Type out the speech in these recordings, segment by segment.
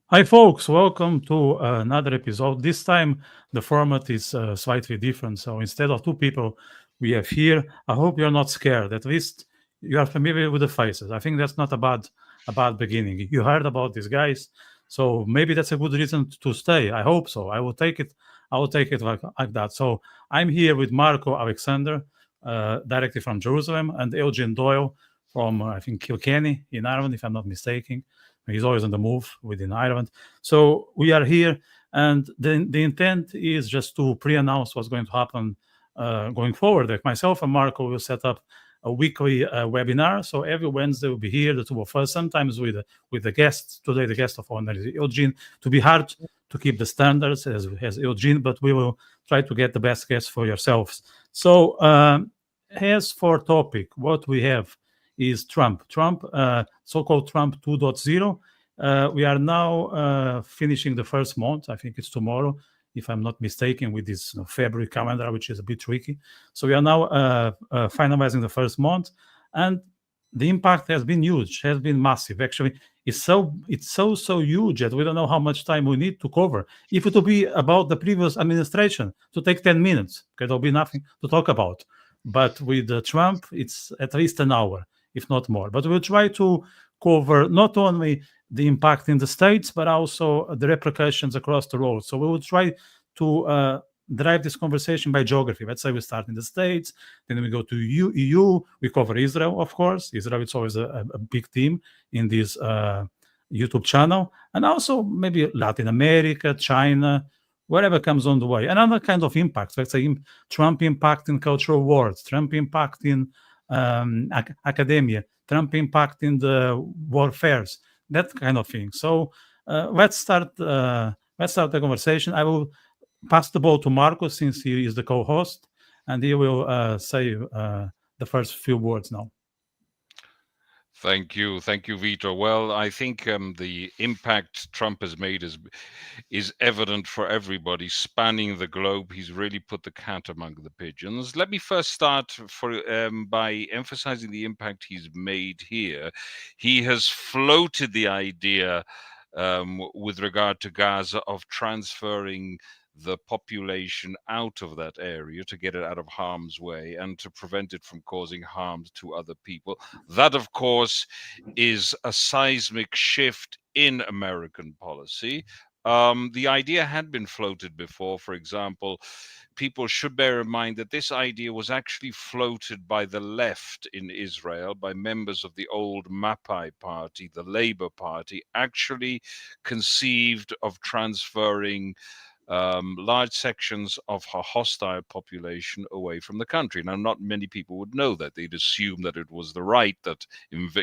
Hi, folks. Welcome to another episode. This time, the format is slightly different. So instead of two people we have here, I hope you're not scared. At least you are familiar with the faces. I think that's not a bad beginning. You heard about these guys, so maybe that's a good reason to stay. I hope so. I will take it. I will take it like that. So I'm here with Marco Alexander, directly from Jerusalem, and Eugene Doyle from I think Kilkenny in Ireland, if I'm not mistaken. He's always on the move within Ireland. So we are here, and the intent is just to pre-announce what's going to happen going forward. Like myself and Marco will set up a weekly webinar. So every Wednesday we'll be here, the two of us, sometimes with the guests. Today the guest of honor is Eugene. To be hard to keep the standards as Eugene, but we will try to get the best guests for yourselves. So as for topic, what we have is Trump. So-called Trump 2.0. We are now finishing the first month. I think it's tomorrow, if I'm not mistaken, with this February calendar, which is a bit tricky. So we are now finalizing the first month, and the impact has been huge, has been massive. Actually, it's so huge that we don't know how much time we need to cover. If it will be about the previous administration, to take 10 minutes, okay, there'll be nothing to talk about. But with Trump, it's at least an hour, if not more. But we'll try to cover not only the impact in the States, but also the repercussions across the world. So we will try to drive this conversation by geography. Let's say we start in the States, then we go to EU, we cover Israel, of course. Israel is always a big theme in this YouTube channel, and also maybe Latin America, China, whatever comes on the way. Another kind of impact, let's say Trump impact in cultural wars, Trump impact in academia, Trump impact in the warfares, that kind of thing. So let's start the conversation. I will pass the ball to Marco since he is the co-host, and he will say the first few words now. Thank you, Vito. Well, I think the impact Trump has made is evident for everybody, spanning the globe. He's really put the cat among the pigeons. Let me first start by emphasizing the impact he's made here. He has floated the idea with regard to Gaza of transferring the population out of that area to get it out of harm's way and to prevent it from causing harm to other people. That, of course, is a seismic shift in American policy. The idea had been floated before. For example, people should bear in mind that this idea was actually floated by the left in Israel, by members of the old Mapai party, the Labour Party, actually conceived of transferring large sections of a hostile population away from the country. Now, not many people would know that. They'd assume that it was the right that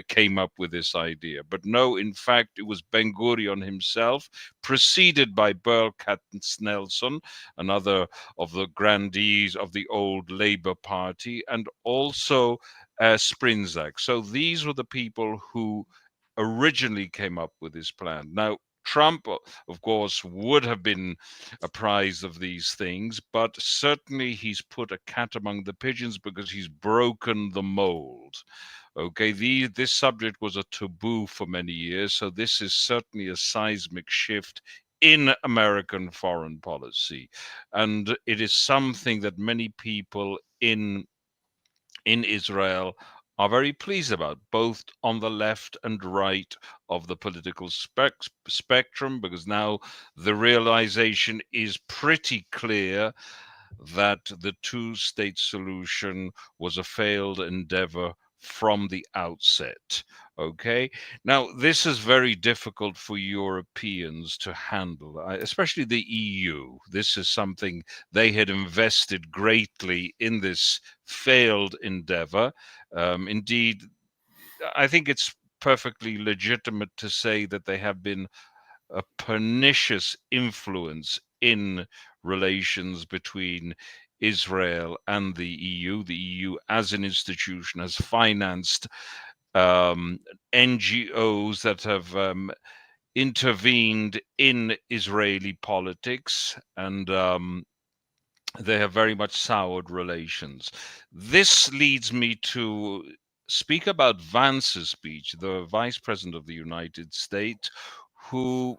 came up with this idea. But no, in fact, it was Ben Gurion himself, preceded by Burl Katznelson, another of the grandees of the old Labour Party, and also Sprinzak. So these were the people who originally came up with this plan. Now, Trump, of course, would have been apprised of these things, but certainly he's put a cat among the pigeons because he's broken the mold. Okay, this subject was a taboo for many years, so this is certainly a seismic shift in American foreign policy, and it is something that many people in Israel are very pleased about, both on the left and right of the political spectrum, because now the realization is pretty clear that the two-state solution was a failed endeavor from the outset. Okay, now this is very difficult for Europeans to handle, especially the EU. This is something they had invested greatly in this failed endeavor. Indeed, I think it's perfectly legitimate to say that they have been a pernicious influence in relations between Israel and the EU. The EU, as an institution, has financed NGOs that have intervened in Israeli politics, and they have very much soured relations. This leads me to speak about Vance's speech, the Vice President of the United States, who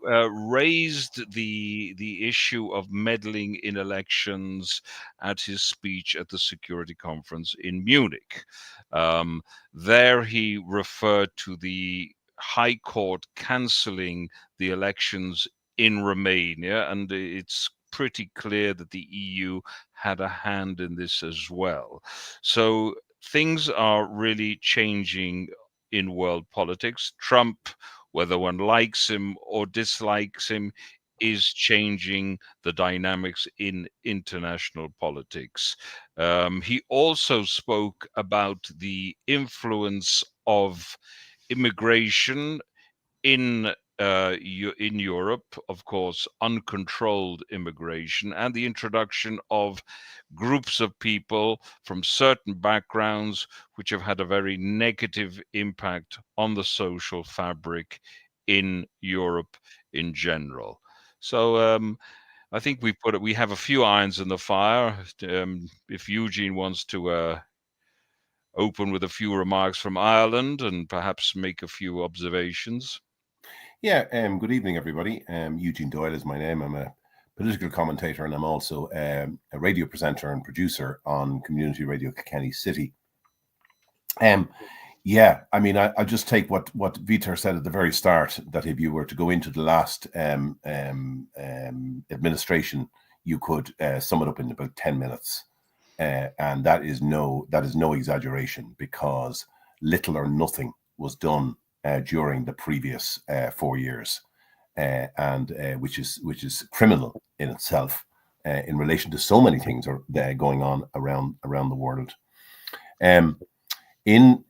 raised the issue of meddling in elections at his speech at the Security Conference in Munich. There he referred to the High Court cancelling the elections in Romania, and it's pretty clear that the EU had a hand in this as well. So things are really changing in world politics. Trump, whether one likes him or dislikes him, is changing the dynamics in international politics. He also spoke about the influence of immigration in in Europe, of course, uncontrolled immigration and the introduction of groups of people from certain backgrounds which have had a very negative impact on the social fabric in Europe in general. So I think we have a few irons in the fire. If Eugene wants to open with a few remarks from Ireland and perhaps make a few observations. Yeah, good evening, everybody. Eugene Doyle is my name. I'm a political commentator, and I'm also a radio presenter and producer on Community Radio Kilkenny City. Yeah, I mean, I'll just take what Vitor said at the very start, that if you were to go into the last administration, you could sum it up in about 10 minutes. And that is no exaggeration, because little or nothing was done during the previous 4 years, and which is criminal in itself in relation to so many things are going on around the world. In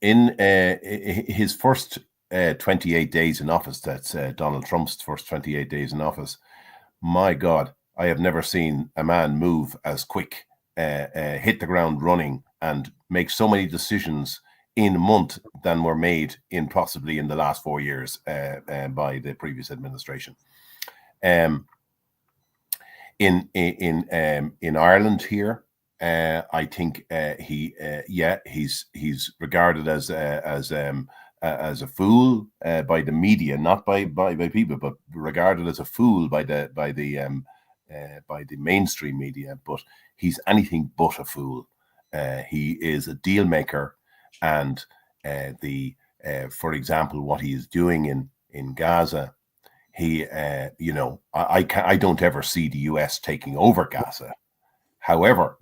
his first 28 days in office, that's Donald Trump's first 28 days in office, my God, I have never seen a man move as quick, hit the ground running, and make so many decisions in a month than were made in possibly in the last 4 years by the previous administration. In Ireland here, I think he's regarded as a fool by the media, not by people, but regarded as a fool by the mainstream media. But he's anything but a fool. He is a deal maker, and for example, what he is doing in Gaza, he I don't ever see the US taking over Gaza. However,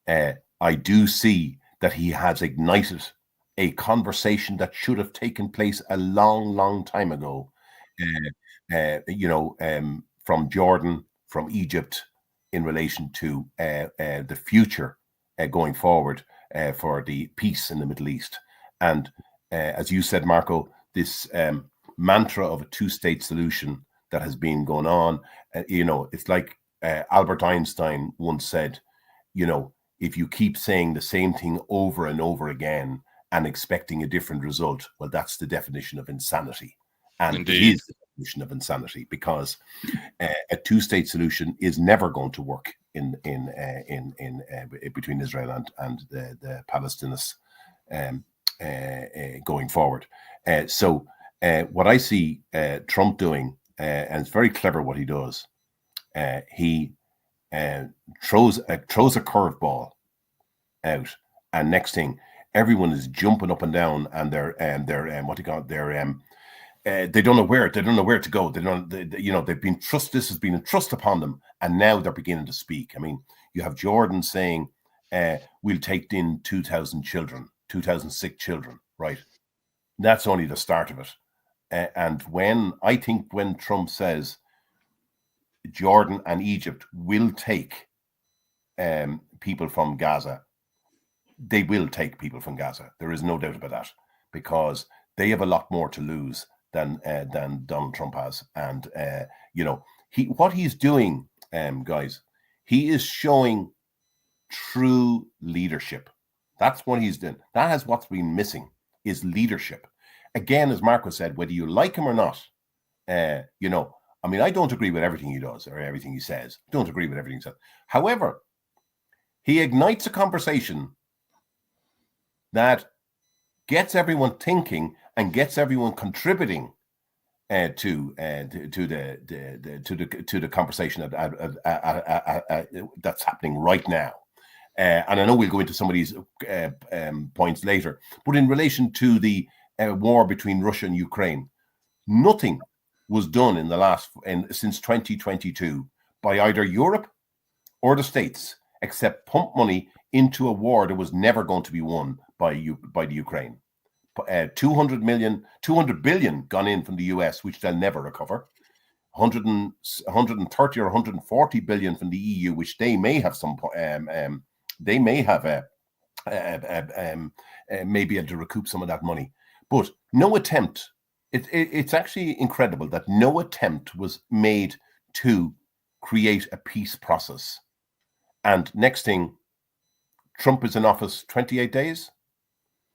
I do see that he has ignited a conversation that should have taken place a long time ago, from Jordan, from Egypt, in relation to the future going forward for the peace in the Middle East. And as you said, Marco, this mantra of a two-state solution that has been going on, it's like Albert Einstein once said, if you keep saying the same thing over and over again and expecting a different result, well, that's the definition of insanity. And Indeed. It is the definition of insanity, because a two-state solution is never going to work in between Israel and the Palestinians going forward. So what I see Trump doing, and it's very clever what he does, he throws a curveball out, and next thing, everyone is jumping up and down, and they're they don't know where to go. They've been trust. This has been a trust upon them, and now they're beginning to speak. I mean, you have Jordan saying, "We'll take in 2,000 sick children." Right, that's only the start of it. And when Trump says Jordan and Egypt will take people from Gaza, they will take people from Gaza. There is no doubt about that, because they have a lot more to lose than Donald Trump has. And what he's doing, guys, he is showing true leadership. That's what he's doing. That has what's been missing, is leadership. Again, as Marco said, whether you like him or not, I mean, I don't agree with everything he does or everything he says. Don't agree with everything he says. However, he ignites a conversation that gets everyone thinking and gets everyone contributing to the conversation that's happening right now. And I know we'll go into some of these points later, but in relation to the war between Russia and Ukraine, nothing was done since 2022 by either Europe or the States except pump money into a war that was never going to be won by the Ukraine. 200 billion gone in from the US, which they'll never recover. 130 or 140 billion from the EU, which they may have maybe to recoup some of that money, but no attempt. It's actually incredible that no attempt was made to create a peace process. And next thing, Trump is in office 28 days,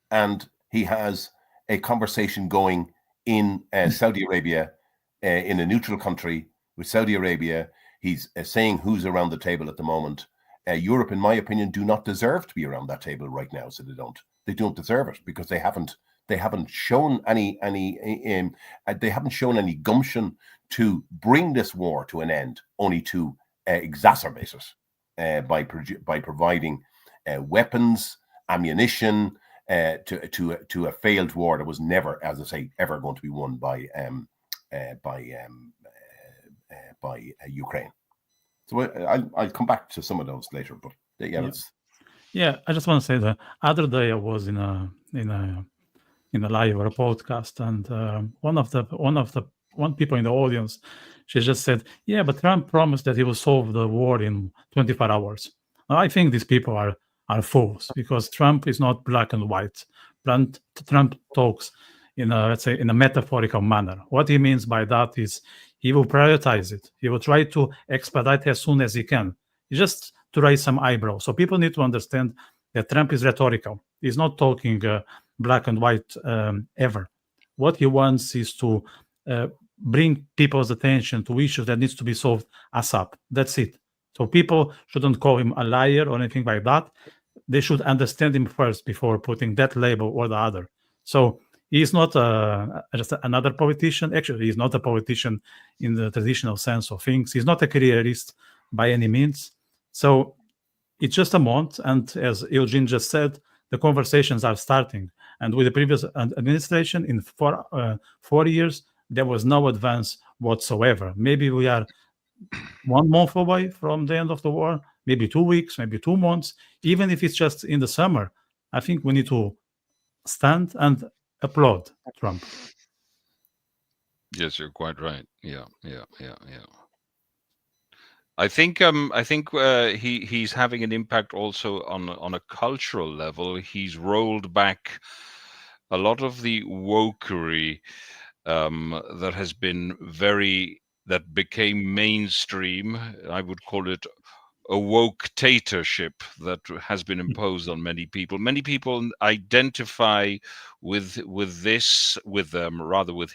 and he has a conversation going in Saudi Arabia, in a neutral country with Saudi Arabia. He's saying who's around the table at the moment. Europe, in my opinion, do not deserve to be around that table right now. So they don't deserve it, because they haven't shown any gumption to bring this war to an end, only to exacerbate it by providing weapons, ammunition to a failed war that was never, as I say, ever going to be won by Ukraine. So I'll come back to some of those later, but yeah. I just want to say the other day I was in a live or a podcast, and one people in the audience, she just said, "Yeah, but Trump promised that he will solve the war in 24 hours." Now, I think these people are fools, because Trump is not black and white. Trump talks in a metaphorical manner. What he means by that is he will prioritize it. He will try to expedite as soon as he can, just to raise some eyebrows. So people need to understand that Trump is rhetorical. He's not talking black and white ever. What he wants is to bring people's attention to issues that needs to be solved ASAP. That's it. So people shouldn't call him a liar or anything like that. They should understand him first before putting that label or the other. So he's not just another politician. Actually, he's not a politician in the traditional sense of things. He's not a careerist by any means. So it's just a month, and as Eugene just said, the conversations are starting. And with the previous administration, in 4 years, there was no advance whatsoever. Maybe we are 1 month away from the end of the war, maybe 2 weeks, maybe 2 months. Even if it's just in the summer, I think we need to stand and applaud Trump. Yes, you're quite right. Yeah. I think he's having an impact also on a cultural level. He's rolled back a lot of the wokery that became mainstream. I would call it a woke-tatorship that has been imposed on many people. Many people identify with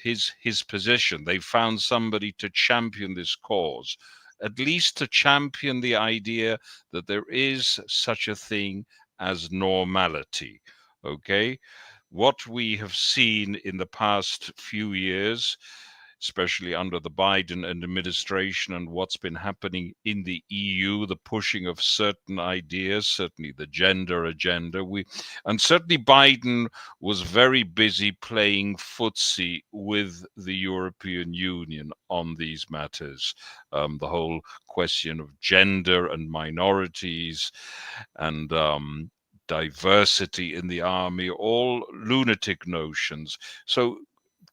his position. They found somebody to champion this cause, at least to champion the idea that there is such a thing as normality. Okay? What we have seen in the past few years, especially under the Biden administration, and what's been happening in the EU, the pushing of certain ideas, certainly the gender agenda. And certainly Biden was very busy playing footsie with the European Union on these matters. The whole question of gender and minorities and diversity in the army, all lunatic notions. So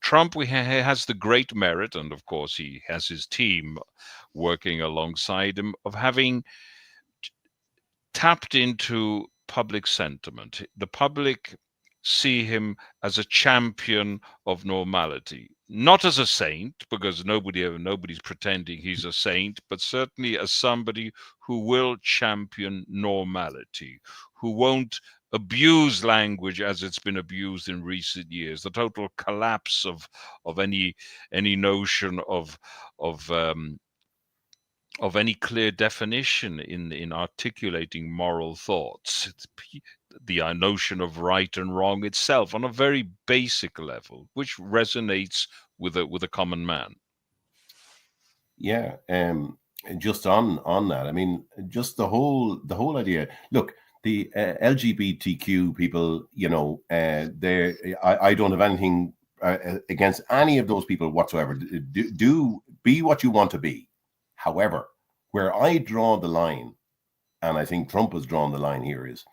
Trump has the great merit, and of course he has his team working alongside him, of having tapped into public sentiment. The public see him as a champion of normality, not as a saint, because nobody's pretending he's a saint, but certainly as somebody who will champion normality, who won't abuse language as it's been abused in recent years. The total collapse of any notion of any clear definition in articulating moral thoughts. the notion of right and wrong itself on a very basic level, which resonates with a common man. Yeah, just on that, I mean, just the whole idea. Look, the LGBTQ people, I don't have anything against any of those people whatsoever. Do be what you want to be. However, where I draw the line, and I think Trump has drawn the line here, is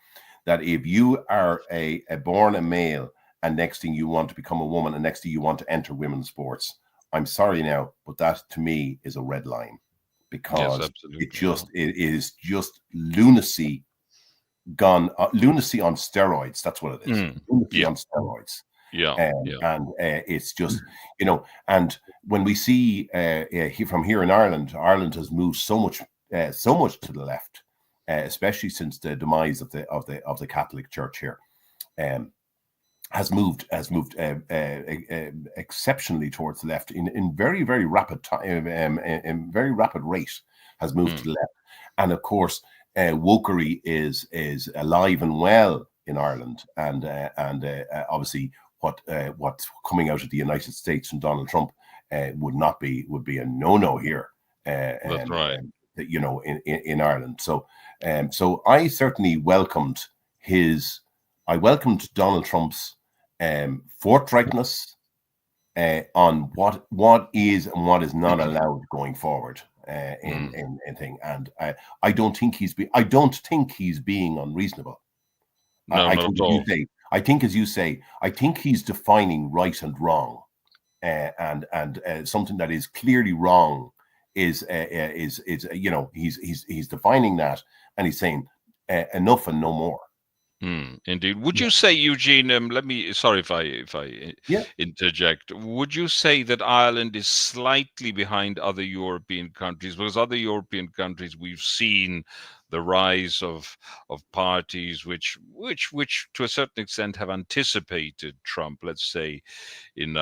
that if you are a born a male and next thing you want to become a woman and next thing you want to enter women's sports, I'm sorry now, but that to me is a red line, because it is just lunacy lunacy on steroids. That's what it is. Lunacy on steroids. And it's just, and when we see from here in Ireland has moved so much to the left, especially since the demise of the Catholic Church here, has moved exceptionally towards the left in very, very rapid time, in very rapid rate, has moved to the left. And of course, Wokery is alive and well in Ireland, and obviously what's coming out of the United States from Donald Trump would be a no here. That's right. In Ireland. So I certainly welcomed Donald Trump's forthrightness on what is and what is not allowed going forward in thing. And I don't think he's being unreasonable. No, I not at all. As you say, I think he's defining right and wrong, and something that is clearly wrong is he's defining that, and he's saying enough and no more. Indeed. Would you say, Eugene? Sorry if I interject. Would you say that Ireland is slightly behind other European countries? Because other European countries, we've seen the rise of parties which to a certain extent have anticipated Trump. Let's say in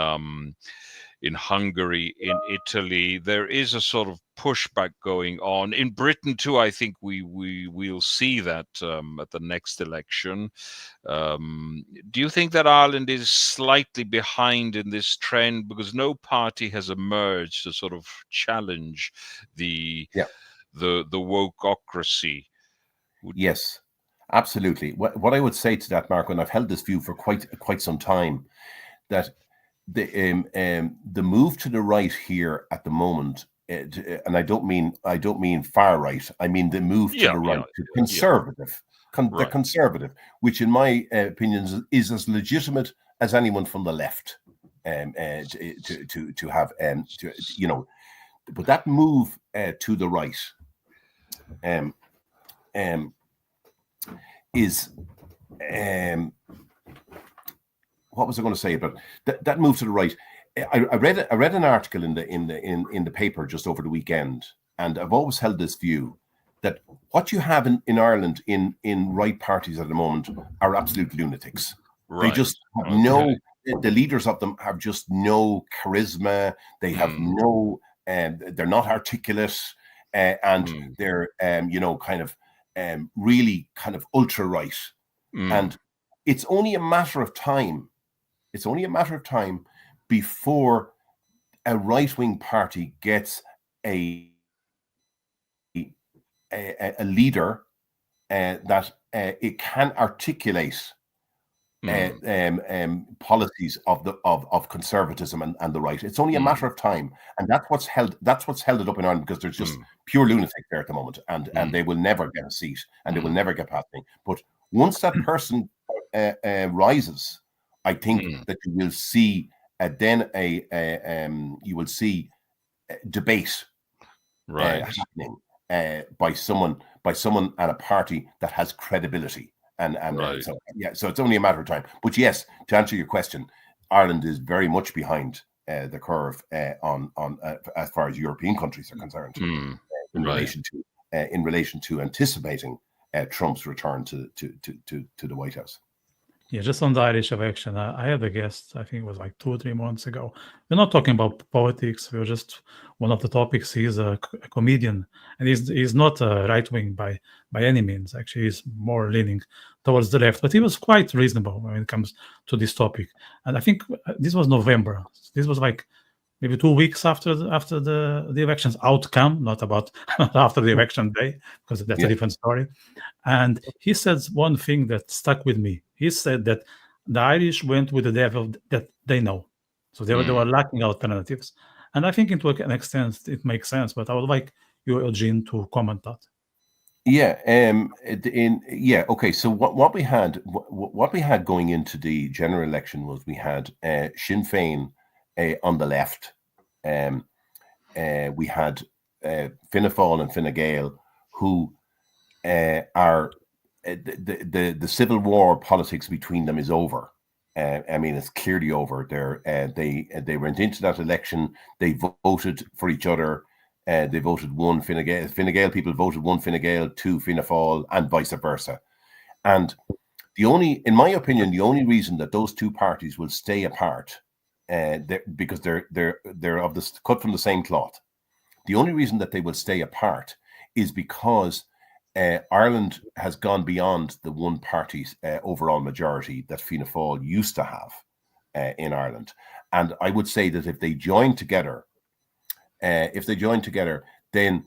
Hungary, in Italy, there is a sort of pushback going on. In Britain too, I think we'll see that at the next election. Do you think that Ireland is slightly behind in this trend because no party has emerged to sort of challenge the wokeocracy? Yes, absolutely. What I would say to that, Marco, and I've held this view for quite some time, that the move to the right here at the moment, and I don't mean far right. I mean the move to the right, to conservative, the conservative, which in my opinion is as legitimate as anyone from the left, to have but that move to the right, is what was I going to say about that move to the right? I read an article in the paper just over the weekend, and I've always held this view that what you have in Ireland in right parties at the moment are absolute lunatics. They just have the leaders of them have just no charisma. They have no, they're not articulate, and they're really kind of ultra right, and it's only a matter of time. It's only a matter of time before a right-wing party gets a leader that it can articulate policies of conservatism and the right. It's only a matter of time, and that's what's held it up in Ireland, because there's just pure lunatics there at the moment, and they will never get a seat, and they will never get past me. But once that person rises, I think that you will see debate happening by someone at a party that has credibility, and so it's only a matter of time. But yes, to answer your question, Ireland is very much behind the curve on as far as European countries are concerned, in relation to anticipating Trump's return to the White House. Yeah, just on the Irish election, I had a guest, I think it was like 2 or 3 months ago. We're not talking about politics. We're just, one of the topics, he's a comedian, and he's not a right-wing by any means. Actually, he's more leaning towards the left, but he was quite reasonable when it comes to this topic. And I think this was November. This was like maybe 2 weeks after the elections outcome, not about after the election day, because that's a different story. And he said one thing that stuck with me. He said that the Irish went with the devil that they know. So they were lacking alternatives. And I think to an extent it makes sense, but I would like you, Eugene, to comment that. Yeah. Okay. So what we had going into the general election was we had Sinn Féin on the left. We had Fianna Fáil and Fine Gael, who are the civil war politics between them is over. I mean, it's clearly over. They went into that election. They voted for each other. They voted one Fine Gael people voted one Fine Gael, two Fianna Fáil, and vice versa. And in my opinion, the only reason that those two parties will stay apart, because they're of this cut from the same cloth. The only reason that they will stay apart is because Ireland has gone beyond the one party overall majority that Fianna Fáil used to have in Ireland. And I would say that if they join together, then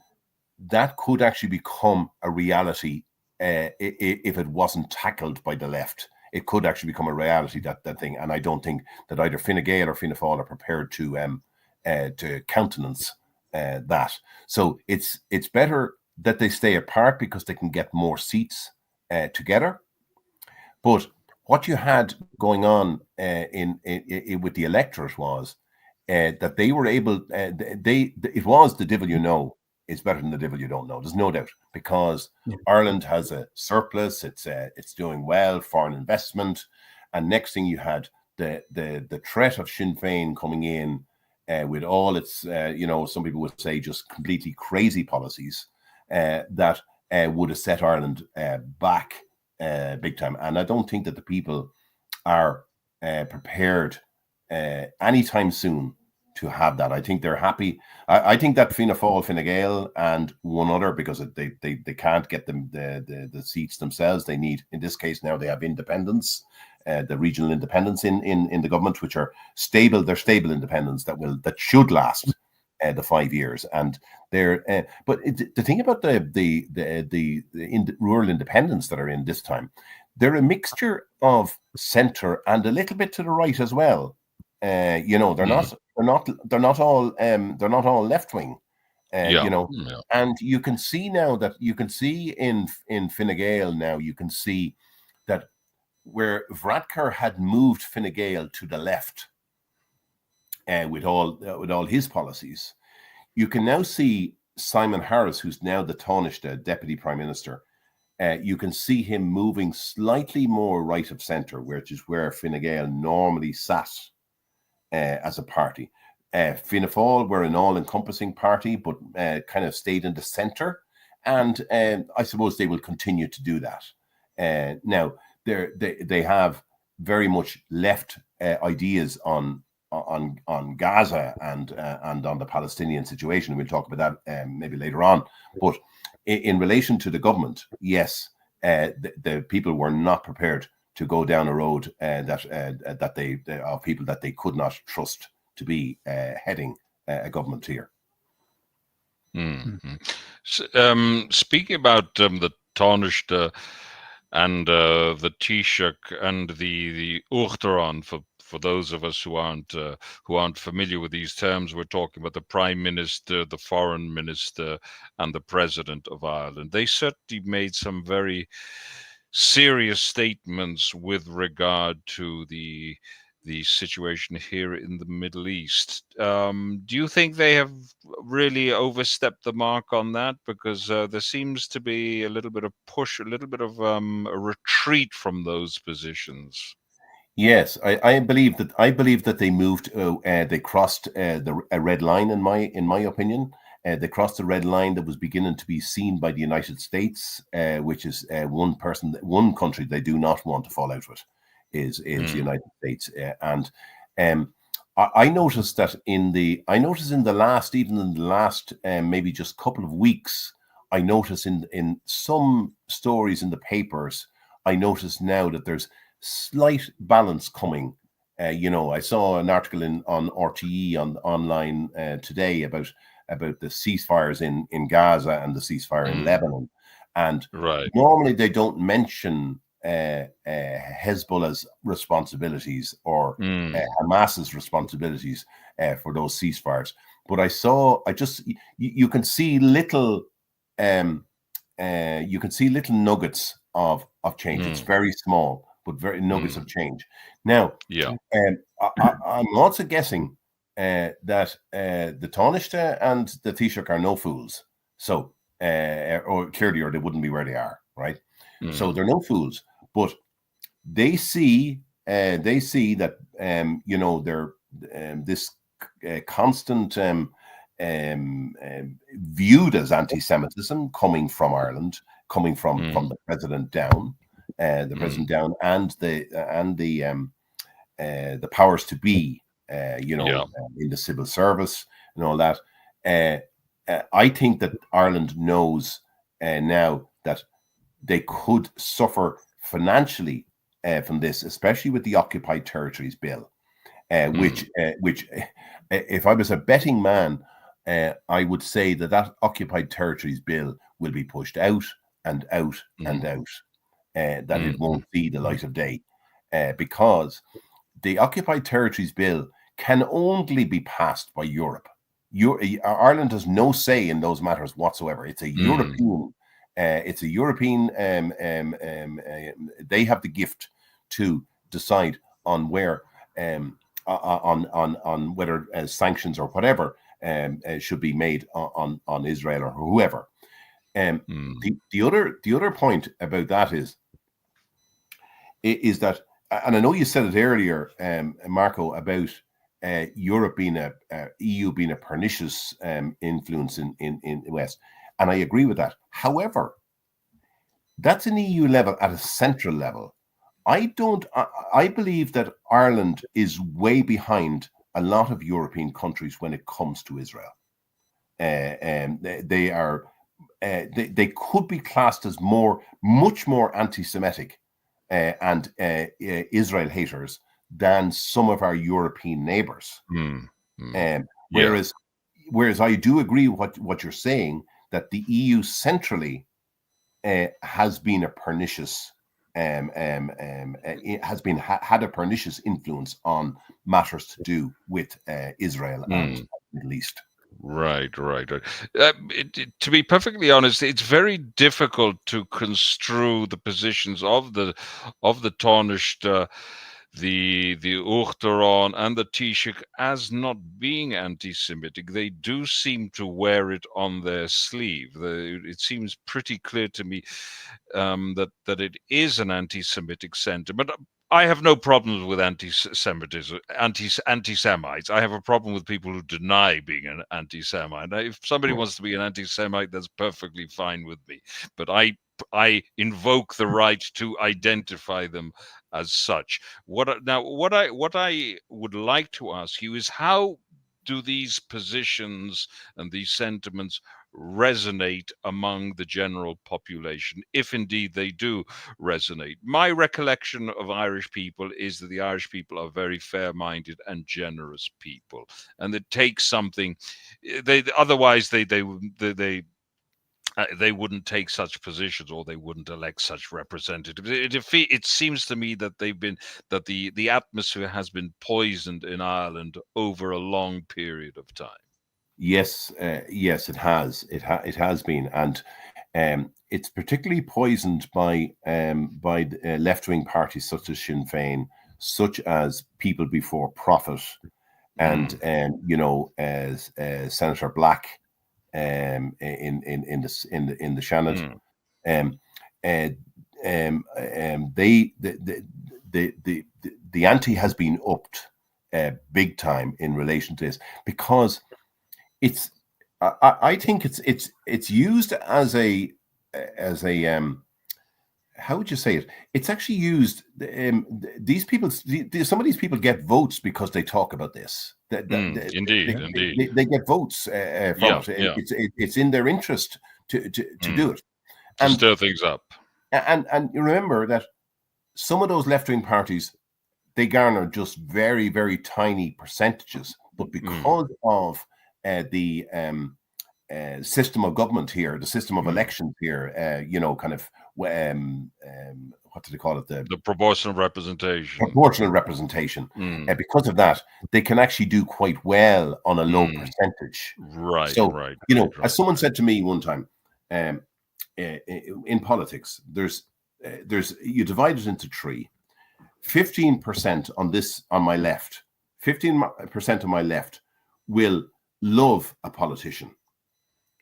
that could actually become a reality if it wasn't tackled by the left. It could actually become a reality, that thing. And I don't think that either Fine Gael or Fianna Fáil are prepared to countenance that. So it's better that they stay apart because they can get more seats together. But what you had going on in with the electorate was that they were able. It was the devil you know is better than the devil you don't know. There's no doubt, because Ireland has a surplus. It's doing well, foreign investment, and next thing you had the threat of Sinn Féin coming in with all its some people would say just completely crazy policies that would have set Ireland back big time. And I don't think that the people are prepared anytime soon to have that. I think they're happy. I think that Fianna Fáil, Fine Gael, and one other, because they can't get them the seats themselves. They need, in this case now, they have independence, the regional independence in the government, which are stable. They're stable independence that should last the 5 years. And they're but the thing about the rural independents that are in this time, they're a mixture of centre and a little bit to the right as well. They're not all left wing. And you can see now that in Fine Gael now, you can see that where Varadkar had moved Fine Gael to the left with all his policies, you can now see Simon Harris, who's now the Taoiseach Deputy Prime Minister. You can see him moving slightly more right of centre, which is where Fine Gael normally sat as a party. Fianna Fáil were an all-encompassing party, but kind of stayed in the centre, and I suppose they will continue to do that. Now they have very much left ideas on Gaza and on the Palestinian situation. We'll talk about that maybe later on. But in relation to the government, yes, the people were not prepared to go down a road that they of people that they could not trust to be heading a government here. Mm-hmm. So, speaking about the Taoiseach and the Taoiseach and the Uachtaráin, for those of us who aren't familiar with these terms, we're talking about the Prime Minister, the Foreign Minister, and the President of Ireland. They certainly made some very serious statements with regard to the situation here in the Middle East. Do you think they have really overstepped the mark on that? Because there seems to be a little bit of push, a little bit of a retreat from those positions. Yes, I believe that they moved. They crossed a red line, in my opinion. They crossed the red line that was beginning to be seen by the United States, which is one country they do not want to fall out with, is the United States. I noticed that in the last maybe just couple of weeks, I noticed in some stories in the papers I notice now that there's slight balance coming. I saw an article on RTE online today about the ceasefires in Gaza and the ceasefire in Lebanon, and normally they don't mention Hezbollah's responsibilities or Hamas's responsibilities for those ceasefires. But you can see little nuggets of change. It's very small, but very nuggets of change. Now, I'm also guessing that the Taoiseach and the Taoiseach are no fools. So, or they wouldn't be where they are, right? So they're no fools, but they see that they're this constant viewed as anti-Semitism coming from Ireland, coming from the president down, and the powers to be, in the civil service and all that. I think that Ireland knows now that they could suffer financially from this, especially with the Occupied Territories Bill, which if I was a betting man, I would say that Occupied Territories Bill will be pushed out and out and out, that it won't see the light of day, because the Occupied Territories Bill can only be passed by Europe. Ireland has no say in those matters whatsoever. It's a European. It's a European. They have the gift to decide on where, on whether sanctions or whatever should be made on Israel or whoever. The other point about that is that, and I know you said it earlier, Marco, about Europe being EU being a pernicious influence in the West, and I agree with that. However, that's an EU level at a central level. I believe that Ireland is way behind a lot of European countries when it comes to Israel. They could be classed as much more anti-Semitic and Israel haters than some of our European neighbors. Whereas I do agree with what you're saying, that the EU centrally has been a pernicious had a pernicious influence on matters to do with Israel and the Middle East. Right. To be perfectly honest, it's very difficult to construe the positions of the Taoiseach, the Uachtaráin and the Taoiseach as not being anti-Semitic. They do seem to wear it on their sleeve. It seems pretty clear to me that it is an anti-Semitic sentiment. I have no problems with anti-Semitism, anti-Semites. I have a problem with people who deny being an anti-Semite. If somebody wants to be an anti-Semite, that's perfectly fine with me. But I invoke the right to identify them as such. What I would like to ask you is, how do these positions and these sentiments resonate among the general population, if indeed they do resonate? My recollection of Irish people is that the Irish people are very fair-minded and generous people, and it takes something. Otherwise they wouldn't take such positions, or they wouldn't elect such representatives. It seems to me that the atmosphere has been poisoned in Ireland over a long period of time. Yes, it has. It has been, and it's particularly poisoned by left-wing parties such as Sinn Féin, such as People Before Profit, and as Senator Black in the Seanad. The ante has been upped big time in relation to this, because I think it's used as a how would you say it? It's actually used. These people, some of these people get votes because they talk about this. Indeed. They get votes from it. It's in their interest to do it. To stir things up. And you remember that some of those left-wing parties, they garner just very, very tiny percentages, but because of the system of government here, the system of elections here, kind of what do they call it? The proportional representation. Proportional representation. Because of that, they can actually do quite well on a low percentage. Right. So, right. As someone said to me one time, in politics, there's you divide it into three. 15% on my left, 15% on my left will love a politician.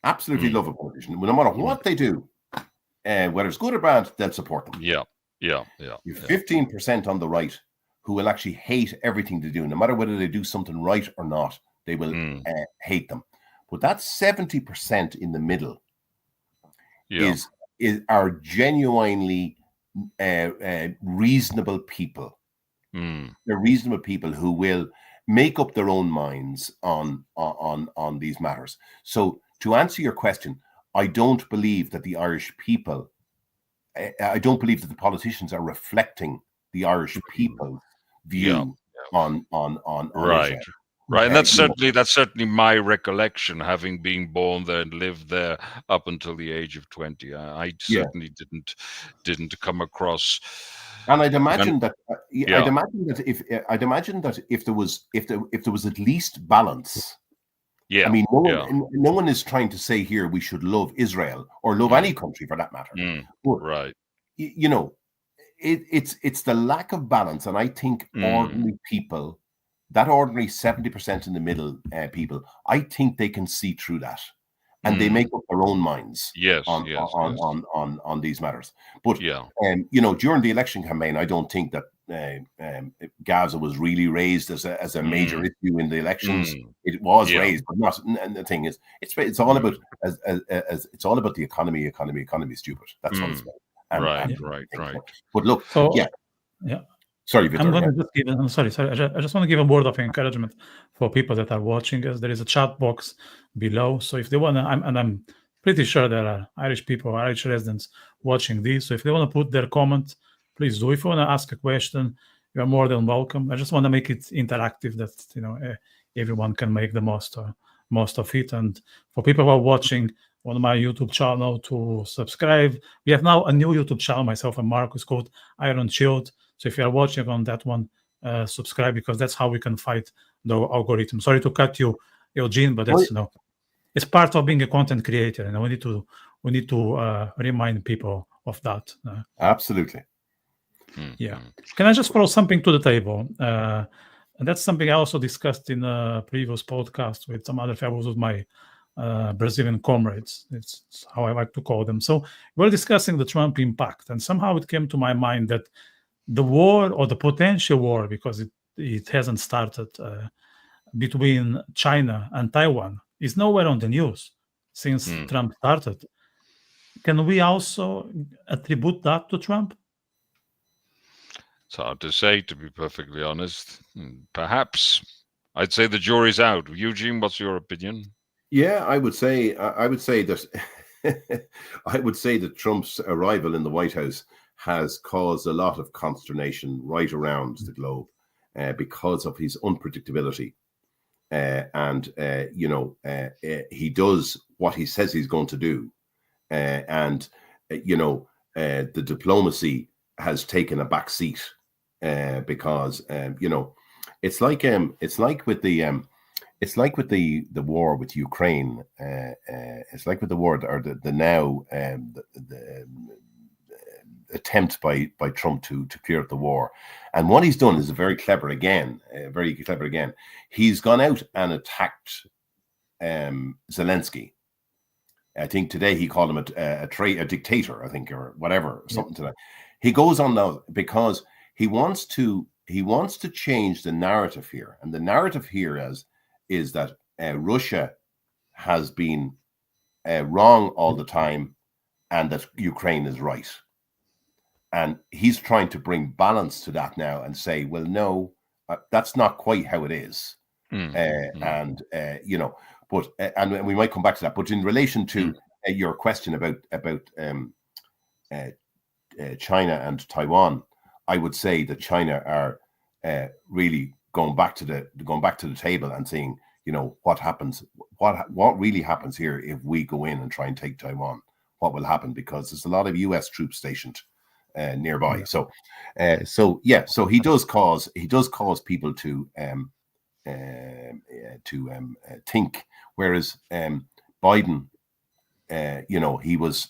Absolutely love a politician. No matter what they do, whether it's good or bad, they'll support them. Yeah. You have 15% on the right who will actually hate everything they do. No matter whether they do something right or not, they will hate them. But that 70% in the middle are genuinely reasonable people. They're reasonable people who will make up their own minds on these matters. So to answer your question, I don't believe that the Irish people, I don't believe that the politicians are reflecting the Irish people's view on right. Israel. Right, and that's certainly my recollection, having been born there and lived there up until the age of 20. I certainly didn't come across. And I'd imagine that if there was at least balance. Yeah. I mean, no one is trying to say here we should love Israel or love any country for that matter. But, right. It's the lack of balance, and I think ordinary people. That ordinary 70% in the middle people, I think they can see through that, and they make up their own minds on these matters. But during the election campaign, I don't think that Gaza was really raised as a major issue in the elections. It was raised, but not. And the thing is, it's all about it's all about the economy. Economy, stupid. That's what it's about. Right. But look, Sorry, Victor. I'm going to just give. I'm sorry. I just want to give a word of encouragement for people that are watching us. There is a chat box below, so if they want to, I'm pretty sure there are Irish people, Irish residents watching this. So if they want to put their comment, please do. If you want to ask a question, you are more than welcome. I just want to make it interactive, that everyone can make the most of it. And for people who are watching on my YouTube channel, to subscribe. We have now a new YouTube channel, myself and Marcus, called Iron Shield. So if you are watching on that one, subscribe, because that's how we can fight the algorithm. Sorry to cut you, Eugene, but that's it's part of being a content creator, and we need to remind people of that. Absolutely. Yeah. Can I just throw something to the table? And that's something I also discussed in a previous podcast with some other fellows of my Brazilian comrades. It's how I like to call them. So we're discussing the Trump impact, and somehow it came to my mind that the war, or the potential war, because it hasn't started, between China and Taiwan, is nowhere on the news since Trump started. Can we also attribute that to Trump? It's hard to say, to be perfectly honest. Perhaps. I'd say the jury's out. Eugene, what's your opinion? Yeah, I would say that I would say that Trump's arrival in the White House has caused a lot of consternation right around the globe because of his unpredictability. He does what he says he's going to do. The diplomacy has taken a back seat because it's like with the war with Ukraine. It's like with the war, or the attempt by Trump to clear up the war. And what he's done is very clever again. He's gone out and attacked Zelensky. I think today he called him a dictator, I think, or whatever, something to that. He goes on now because he wants to change the narrative here. And the narrative here is that Russia has been wrong all the time and that Ukraine is right. And he's trying to bring balance to that now and say, well, no, that's not quite how it is. And we might come back to that. But in relation to your question about China and Taiwan, I would say that China are really going back to the table and saying, what happens, what really happens here if we go in and try and take Taiwan? What will happen? Because there's a lot of U.S. troops stationed nearby. Yeah. So he does cause people to think. Whereas Biden, he was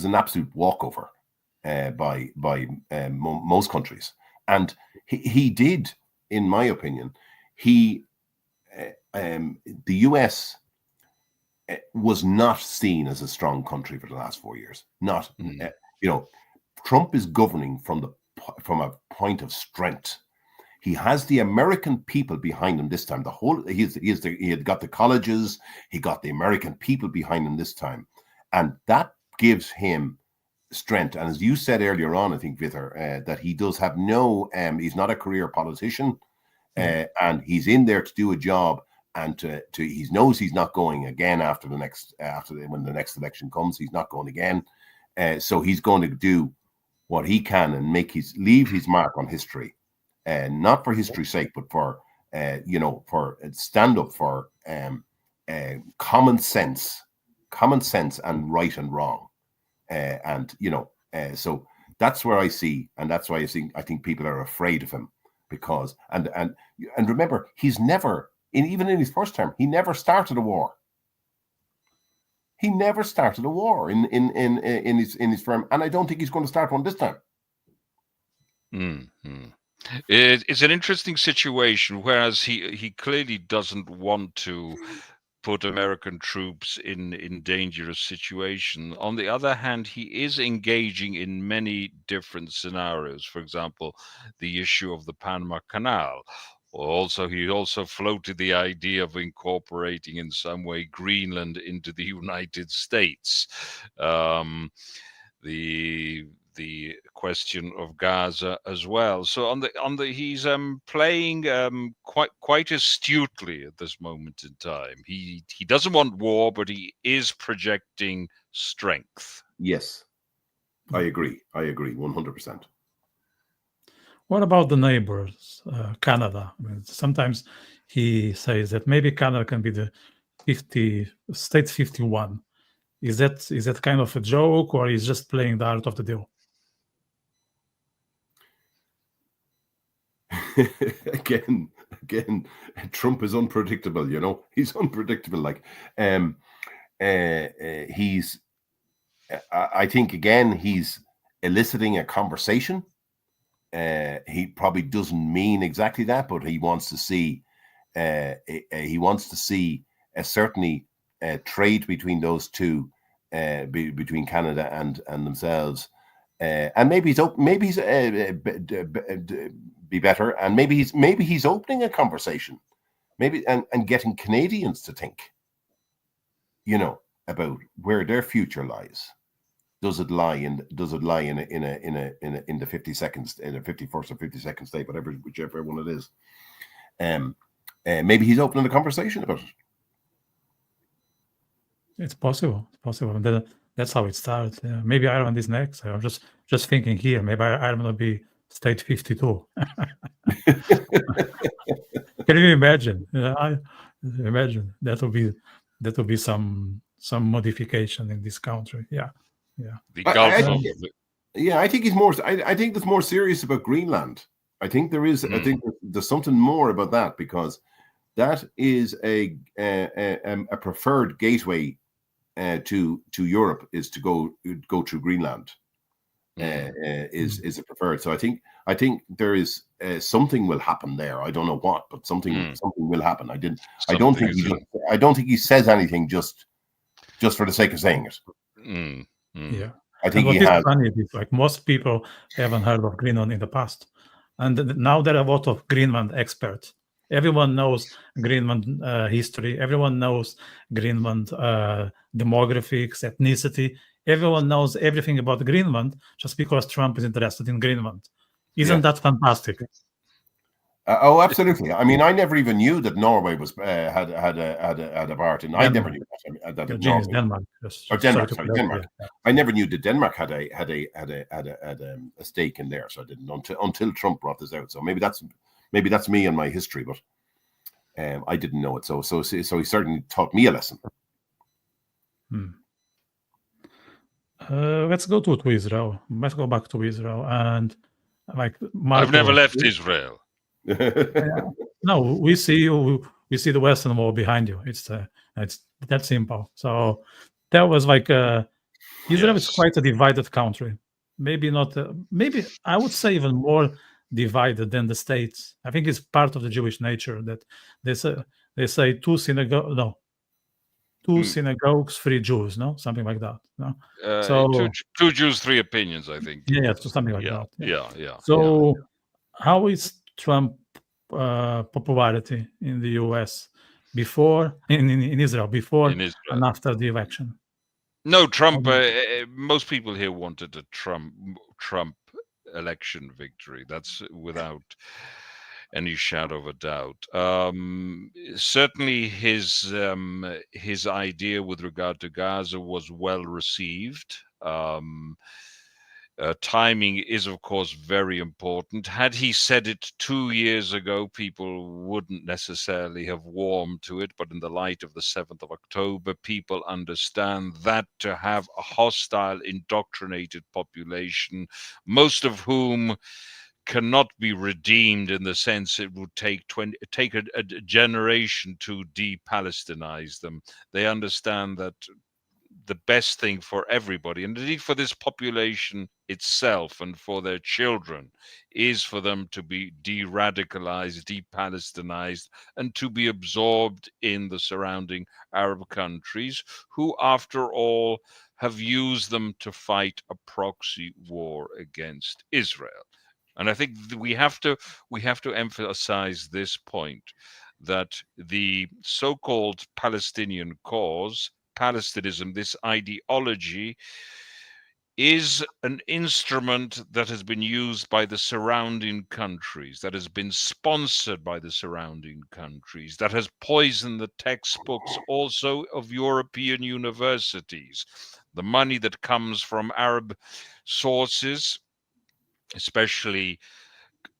an absolute walkover by most countries, and he did, in my opinion, the U.S. was not seen as a strong country for the last 4 years. Not, Trump is governing from a point of strength. He has the American people behind him this time. He had got the colleges, he got the American people behind him this time, and that gives him strength. And as you said earlier on, I think, Vitor, that he does have he's not a career politician, and he's in there to do a job. And he knows he's not going again when the next election comes. He's not going again, so he's going to do what he can and leave his mark on history, not for history's sake, but for stand up for common sense and right and wrong, so that's where I see, and that's why I think people are afraid of him, because and remember, he's never. Even in his first term, he never started a war. He never started a war in his firm, and I don't think he's going to start one this time. Mm-hmm. It's an interesting situation, whereas he clearly doesn't want to put American troops in dangerous situation. On the other hand, he is engaging in many different scenarios. For example, the issue of the Panama Canal. He also floated the idea of incorporating in some way Greenland into the United States. The question of Gaza as well. So he's playing quite astutely at this moment in time. He doesn't want war, but he is projecting strength. Yes, I agree 100%. What about the neighbors, Canada? I mean, sometimes he says that maybe Canada can be the state 51. Is that kind of a joke, or is just playing the art of the deal? Again, Trump is unpredictable. He's unpredictable. I think again he's eliciting a conversation. He probably doesn't mean exactly that, but he wants to see certainly trade between those two, between Canada and themselves, and maybe he's be better, and maybe he's opening a conversation, maybe and getting Canadians to think, about where their future lies. Does it lie in the 52nd, in the 51st or 52nd state, whichever one it is? Maybe he's opening a conversation about it. It's possible. That's how it started. Maybe Ireland is next. I'm just thinking here. Maybe Ireland will be state 52. Can you imagine? I imagine that will be some modification in this country. Yeah. I think he's more. I think there's more serious about Greenland. I think there is. I think there's something more about that, because that is a preferred gateway to Europe, is to go through Greenland. Is a preferred. So I think there is something will happen there. I don't know what, but something will happen. I don't think he says anything just for the sake of saying it. Yeah, I think he has. Funny is, like, most people haven't heard of Greenland in the past, and now there are a lot of Greenland experts. Everyone knows Greenland history. Everyone knows Greenland demographics, ethnicity. Everyone knows everything about Greenland just because Trump is interested in Greenland. Isn't that fantastic? Oh, absolutely. I mean, I never even knew that Norway was had a part in. I never knew that James Norway Denmark. or Sorry Denmark. to Sorry, correct Denmark. you. I never knew that Denmark had a stake in there. So I didn't until Trump brought this out. So maybe that's me and my history, but I didn't know it. So he certainly taught me a lesson. Let's go to Israel. Let's go back to Israel and like Marco, I've never left Israel. No, we see you. We see the Western Wall behind you. It's that simple. So that was like Israel is Yes. quite a divided country. Maybe not. Maybe I would say even more divided than the states. I think it's part of the Jewish nature that they say two synagogues, 3 Jews, no, something like that. No, so two Jews, 3 opinions, I think. yeah, so something like that. Yeah. So how is Trump popularity in the US before in Israel before In Israel. and after the election? No, Trump. Most people here wanted a Trump election victory. That's without any shadow of a doubt. Certainly, his idea with regard to Gaza was well received. Timing is, of course, very important. Had he said it 2 years ago, people wouldn't necessarily have warmed to it. But in the light of the 7th of October, people understand that to have a hostile, indoctrinated population, most of whom cannot be redeemed in the sense it would take a generation to de-Palestinize them. They understand that the best thing for everybody, and indeed for this population itself and for their children, is for them to be de-radicalized, de-Palestinized, and to be absorbed in the surrounding Arab countries, who, after all, have used them to fight a proxy war against Israel. And I think we have to emphasize this point, that the so-called Palestinian cause, Palestinism, this ideology, is an instrument that has been used by the surrounding countries, that has been sponsored by the surrounding countries, that has poisoned the textbooks also of European universities. The money that comes from Arab sources, especially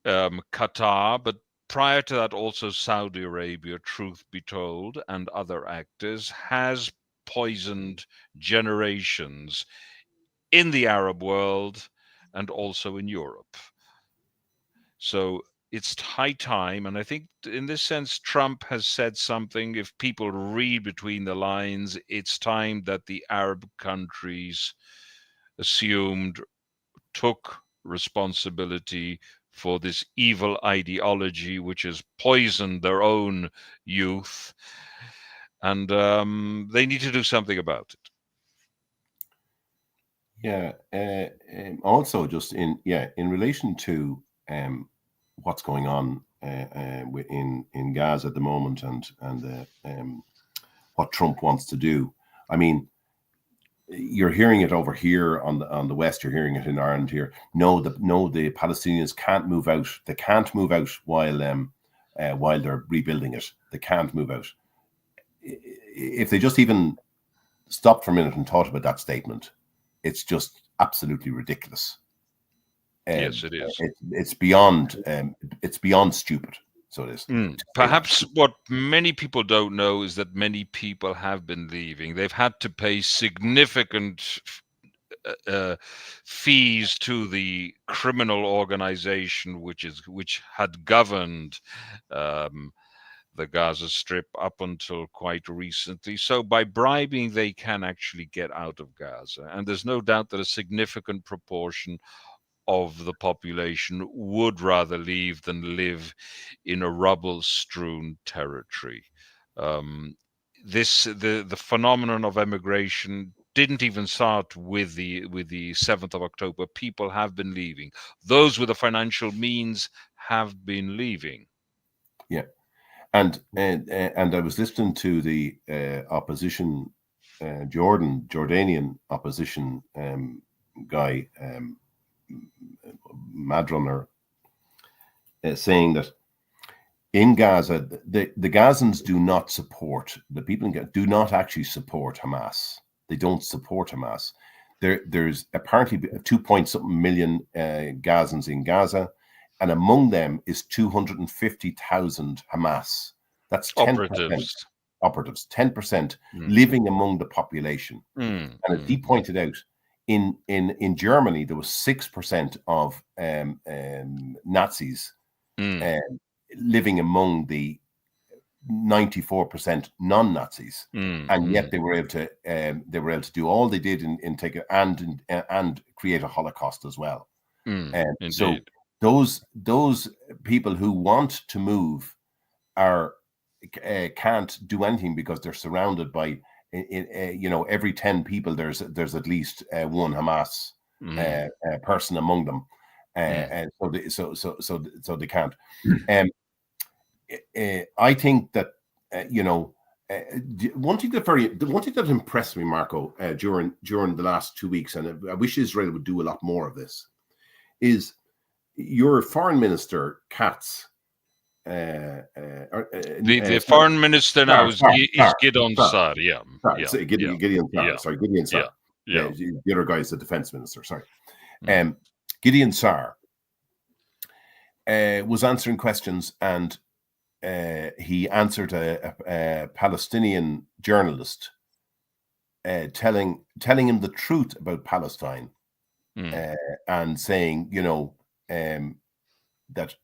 Qatar, but prior to that also Saudi Arabia, truth be told, and other actors, has poisoned generations in the Arab world and also in Europe. So it's high time, and I think in this sense Trump has said something. If people read between the lines, it's time that the Arab countries took responsibility for this evil ideology which has poisoned their own youth, and they need to do something about it. Also, just in relation to what's going on in Gaza at the moment, and what Trump wants to do. I mean, you're hearing it over here on the West. You're hearing it in Ireland here. No, the Palestinians can't move out. They can't move out while they're rebuilding it. They can't move out. If they just even stopped for a minute and thought about that statement, it's just absolutely ridiculous. Yes, it is. It's beyond stupid. So it is. Perhaps what many people don't know is that many people have been leaving. They've had to pay significant fees to the criminal organization which had governed the Gaza Strip up until quite recently. So by bribing, they can actually get out of Gaza. And there's no doubt that a significant proportion of the population would rather leave than live in a rubble-strewn territory. The phenomenon of emigration didn't even start with the 7th of October. People have been leaving. Those with the financial means have been leaving. Yeah. And I was listening to the opposition, Jordanian opposition guy, Madron, saying that in Gaza, the Gazans do not support, the people in Gaza do not actually support Hamas. They don't support Hamas. There's apparently 2-point-something million Gazans in Gaza, and among them is 250,000 Hamas. That's 10% operatives, 10% living among the population. And as he pointed out, in Germany, there was 6% of Nazis living among the 94% non-Nazis, and yet they were able to do all they did in take it and create a Holocaust as well. So those people who want to move can't do anything because they're surrounded by every 10 people there's at least one Hamas person among them, and so they can't. I think that one thing that impressed me, Marco, during the last 2 weeks, and I wish Israel would do a lot more of this, is your foreign minister Katz. The foreign minister now is Gideon Saar. Gideon Saar. The other guy is the defense minister. Sorry, Gideon Saar was answering questions, and he answered a Palestinian journalist telling him the truth about Palestine, and saying, that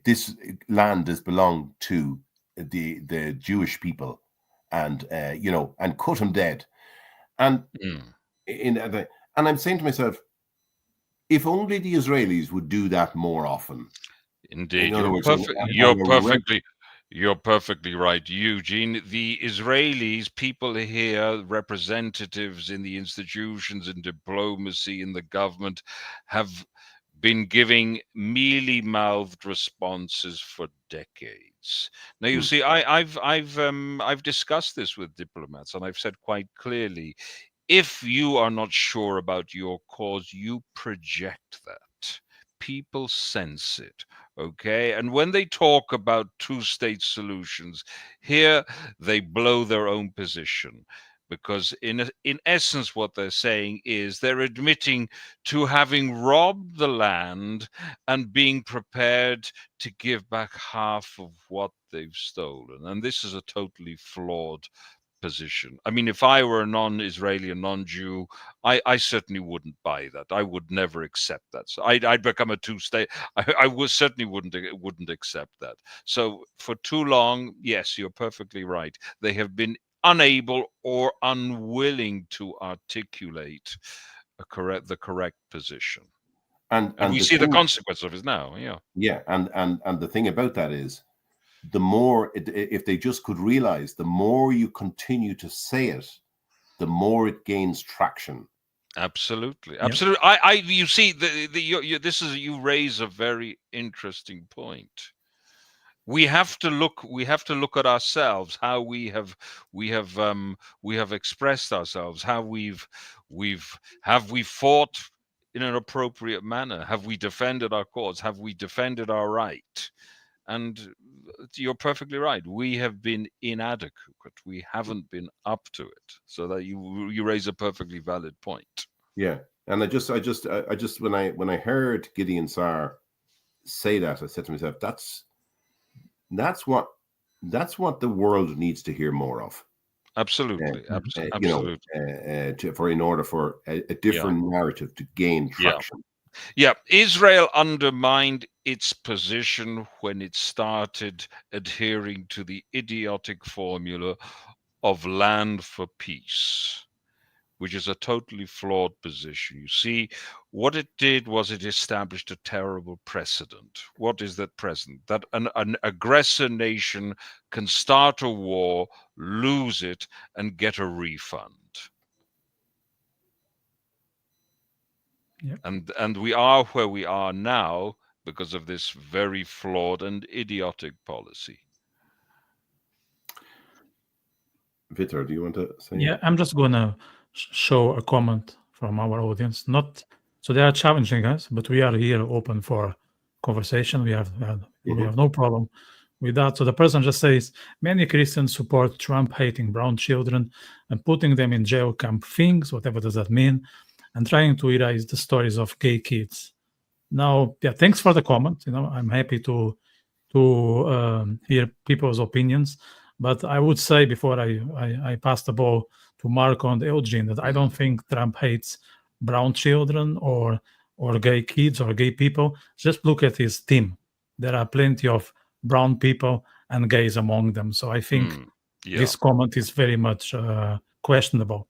this land is belonged to the Jewish people, and and cut him dead, and and I'm saying to myself, if only the Israelis would do that more often. Indeed, you're perfectly right, Eugene. The Israelis, people here, representatives in the institutions, in diplomacy, in the government, have been giving mealy-mouthed responses for decades. Now, you see, I've discussed this with diplomats, and I've said quite clearly, if you are not sure about your cause, you project that. People sense it, okay? And when they talk about two-state solutions, here they blow their own position, because in essence what they're saying is they're admitting to having robbed the land and being prepared to give back half of what they've stolen. And this is a totally flawed position. I mean, if I were a non-Israeli, a non-Jew, I certainly wouldn't buy that. I would never accept that. So I'd become a two-state. I certainly wouldn't accept that. So for too long, yes, you're perfectly right. They have been unable or unwilling to articulate the correct position. And we see the consequence of it now. Yeah, and the thing about that is, the more, if they just could realize, the more you continue to say it, the more it gains traction. Absolutely. You see, you raise a very interesting point. We have to look at ourselves, how we have expressed ourselves, how we fought in an appropriate manner, have we defended our cause, have we defended our right? And you're perfectly right. We have been inadequate. We haven't been up to it. So that you raise a perfectly valid point. Yeah, and I just when I heard Gideon Saar say that, I said to myself, that's what the world needs to hear more of. Absolutely, absolutely. In order for a different narrative to gain traction. Yeah, Israel undermined its position when it started adhering to the idiotic formula of land for peace, which is a totally flawed position. You see, what it did was it established a terrible precedent. What is that precedent? That an aggressor nation can start a war, lose it, and get a refund. Yep. And we are where we are now because of this very flawed and idiotic policy. Vitor, do you want to say? Yeah, I'm just gonna show a comment from our audience. Not so they are challenging us, but we are here open for conversation. We have We have no problem with that. So the person just says many Christians support Trump hating brown children and putting them in jail camp things, whatever does that mean, and trying to erase the stories of gay kids. Now, yeah, thanks for the comment. I'm happy to hear people's opinions, but I would say before I pass the ball to Marco and Eugene that I don't think Trump hates brown children or gay kids or gay people. Just look at his team. There are plenty of brown people and gays among them. So I think this comment is very much questionable.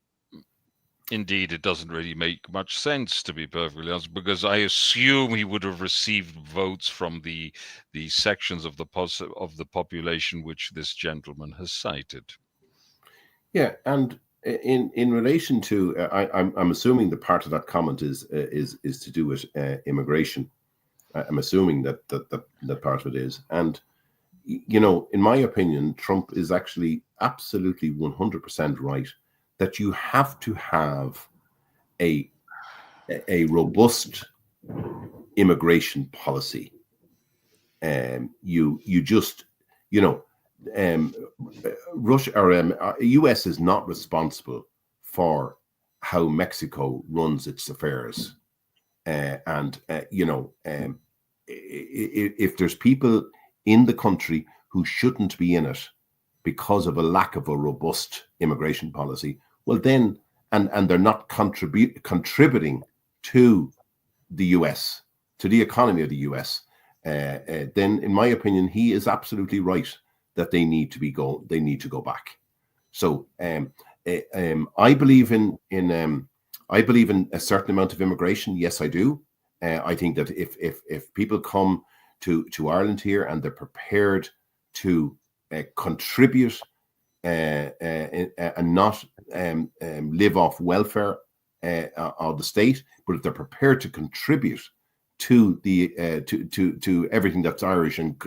Indeed, it doesn't really make much sense, to be perfectly honest, because I assume he would have received votes from the sections of the population which this gentleman has cited. Yeah, and in relation to, I'm assuming that part of that comment is to do with immigration. I'm assuming that part of it is, and in my opinion, Trump is actually absolutely 100% right that you have to have a robust immigration policy. You just Russia or US is not responsible for how Mexico runs its affairs, if there's people in the country who shouldn't be in it because of a lack of a robust immigration policy, well then, and they're not contributing to the US, to the economy of the US, then in my opinion, he is absolutely right that they need to go back. So I believe in a certain amount of immigration. Yes, I do. I think that if people come to Ireland here and they're prepared to contribute and not live off welfare of the state, but if they're prepared to contribute to the to everything that's Irish and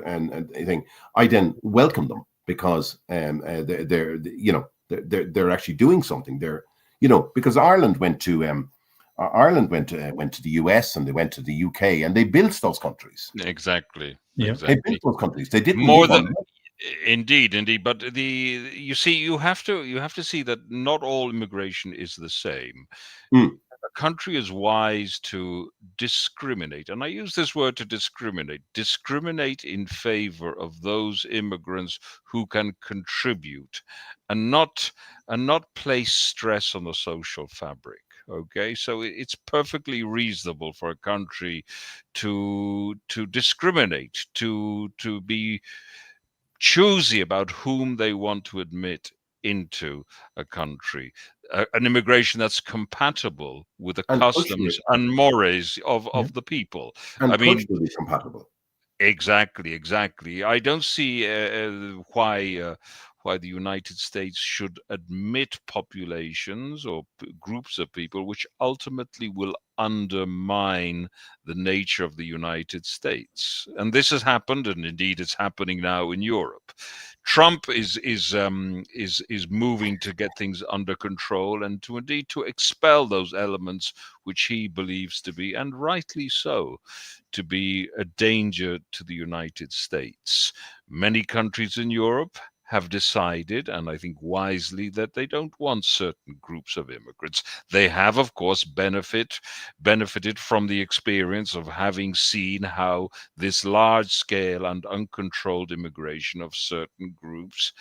thing, I then welcome them, because they're actually doing something. They're because Ireland went to the US and they went to the UK and they built those countries. Exactly. Yeah. Exactly. They built those countries. They didn't more live on than. Indeed, but you have to see that not all immigration is the same. A country is wise to discriminate, and I use this word to discriminate in favor of those immigrants who can contribute, and not place stress on the social fabric. Okay, so it's perfectly reasonable for a country to discriminate, to be choosy about whom they want to admit into a country, an immigration that's compatible with the customs and mores of the people. And culturally compatible. Exactly. I don't see why the United States should admit populations or groups of people which ultimately will undermine the nature of the United States. And this has happened, and indeed it's happening now in Europe. Trump is moving to get things under control and to expel those elements which he believes to be, and rightly so, to be a danger to the United States. Many countries in Europe have decided, and I think wisely, that they don't want certain groups of immigrants. They have, of course, benefited from the experience of having seen how this large-scale and uncontrolled immigration of certain groups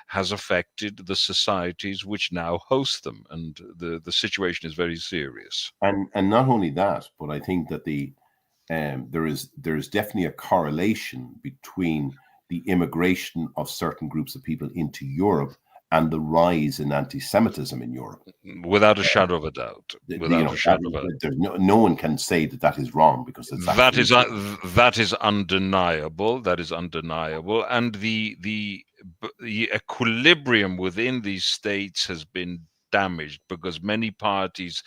has affected the societies which now host them, and the situation is very serious. And not only that, but I think that there is definitely a correlation between the immigration of certain groups of people into Europe and the rise in anti-Semitism in Europe. Without a shadow of a doubt. No one can say that is wrong, because that is undeniable. That is undeniable, and the equilibrium within these states has been damaged because many parties